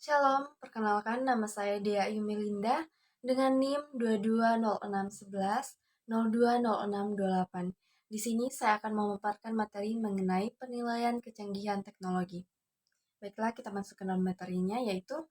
Shalom, perkenalkan nama saya Dea Yumelinda dengan NIM 220611020628. Di sini saya akan memaparkan materi mengenai penilaian kecanggihan teknologi. Baiklah, kita masuk ke dalam materinya, yaitu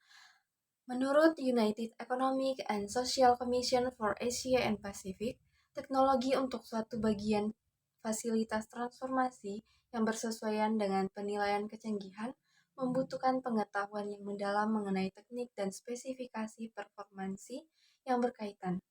menurut United Economic and Social Commission for Asia and Pacific, teknologi untuk suatu bagian fasilitas transformasi yang bersesuaian dengan penilaian kecanggihan membutuhkan pengetahuan yang mendalam mengenai teknik dan spesifikasi performansi yang berkaitan.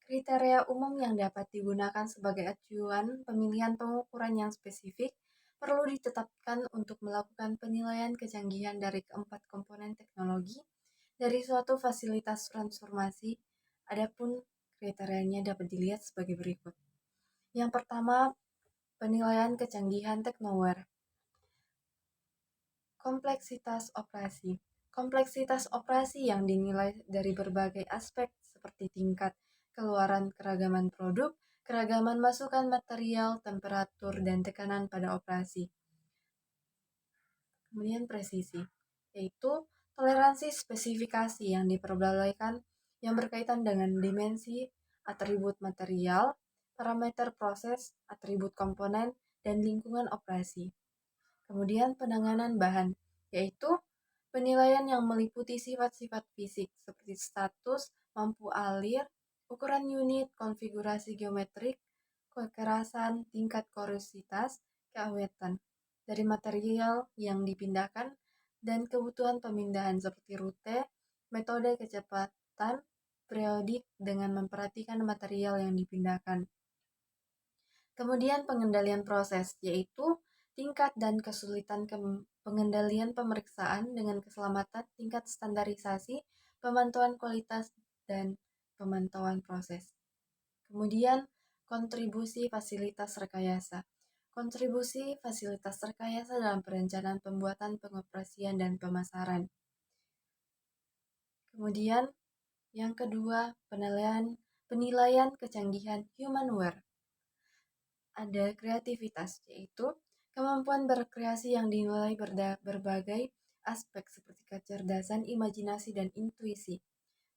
Kriteria umum yang dapat digunakan sebagai acuan pemilihan pengukuran yang spesifik perlu ditetapkan untuk melakukan penilaian kecanggihan dari keempat komponen teknologi dari suatu fasilitas transformasi. Adapun kriterianya dapat dilihat sebagai berikut. Yang pertama, penilaian kecanggihan teknoware. Kompleksitas operasi. Kompleksitas operasi yang dinilai dari berbagai aspek seperti tingkat keluaran keragaman produk, keragaman masukan material, temperatur, dan tekanan pada operasi. Kemudian presisi, yaitu toleransi spesifikasi yang diperbolehkan yang berkaitan dengan dimensi, atribut material, parameter proses, atribut komponen, dan lingkungan operasi. Kemudian penanganan bahan, yaitu penilaian yang meliputi sifat-sifat fisik seperti status, mampu alir, ukuran unit, konfigurasi geometrik, kekerasan, tingkat korositas, keawetan dari material yang dipindahkan, dan kebutuhan pemindahan seperti rute, metode kecepatan, periodik dengan memperhatikan material yang dipindahkan. Kemudian pengendalian proses, yaitu tingkat dan kesulitan pengendalian pemeriksaan dengan keselamatan, tingkat standarisasi, pemantauan kualitas, dan pemantauan proses. Kemudian kontribusi fasilitas rekayasa. Kontribusi fasilitas rekayasa dalam perencanaan pembuatan, pengoperasian, dan pemasaran. Kemudian yang kedua, penilaian kecanggihan humanware. Ada kreativitas, yaitu kemampuan berkreasi yang dinilai berbagai aspek seperti kecerdasan, imajinasi, dan intuisi.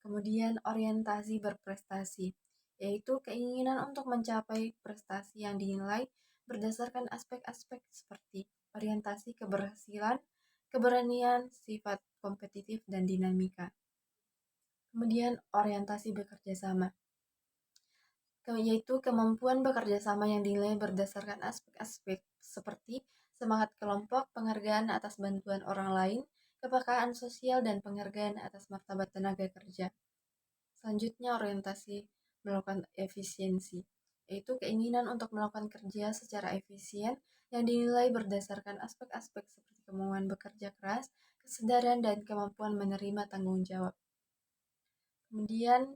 Kemudian orientasi berprestasi, yaitu keinginan untuk mencapai prestasi yang dinilai berdasarkan aspek-aspek seperti orientasi keberhasilan, keberanian, sifat kompetitif, dan dinamika. Kemudian orientasi bekerja sama, yaitu kemampuan bekerja sama yang dinilai berdasarkan aspek-aspek seperti semangat kelompok, penghargaan atas bantuan orang lain, kepekaan sosial, dan penghargaan atas martabat tenaga kerja. Selanjutnya orientasi melakukan efisiensi, yaitu keinginan untuk melakukan kerja secara efisien yang dinilai berdasarkan aspek-aspek seperti kemauan bekerja keras, kesadaran, dan kemampuan menerima tanggung jawab. Kemudian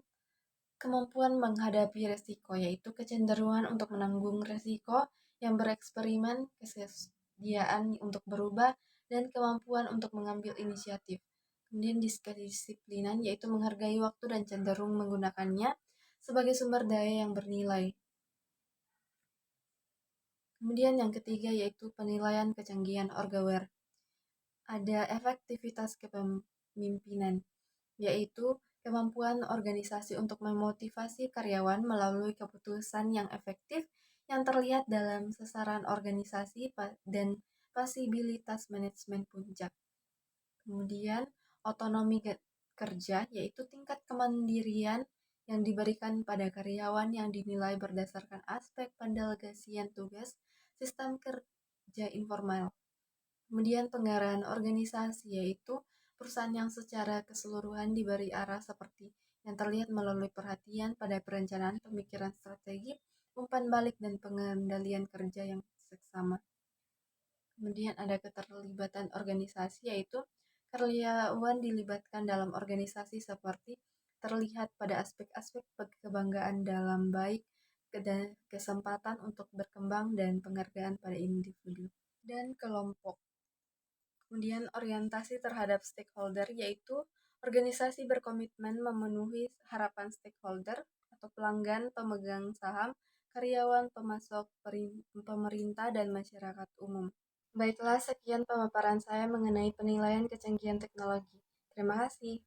kemampuan menghadapi resiko, yaitu kecenderungan untuk menanggung resiko yang bereksperimen, kesediaan untuk berubah, dan kemampuan untuk mengambil inisiatif. Kemudian kedisiplinan, yaitu menghargai waktu dan cenderung menggunakannya sebagai sumber daya yang bernilai. Kemudian yang ketiga yaitu penilaian kecanggihan orgaware. Ada efektivitas kepemimpinan, yaitu kemampuan organisasi untuk memotivasi karyawan melalui keputusan yang efektif yang terlihat dalam sasaran organisasi dan pasibilitas manajemen puncak. Kemudian otonomi kerja, yaitu tingkat kemandirian yang diberikan pada karyawan yang dinilai berdasarkan aspek pendelegasian tugas, sistem kerja informal. Kemudian pengarahan organisasi, yaitu perusahaan yang secara keseluruhan diberi arah seperti yang terlihat melalui perhatian pada perencanaan, pemikiran strategi, umpan balik, dan pengendalian kerja yang seksama. Kemudian ada keterlibatan organisasi, yaitu karyawan dilibatkan dalam organisasi seperti terlihat pada aspek-aspek kebanggaan dalam baik, kesempatan untuk berkembang, dan penghargaan pada individu dan kelompok. Kemudian orientasi terhadap stakeholder, yaitu organisasi berkomitmen memenuhi harapan stakeholder atau pelanggan, pemegang saham, karyawan, pemasok, pemerintah, dan masyarakat umum. Baiklah, sekian pemaparan saya mengenai penilaian kecanggihan teknologi. Terima kasih.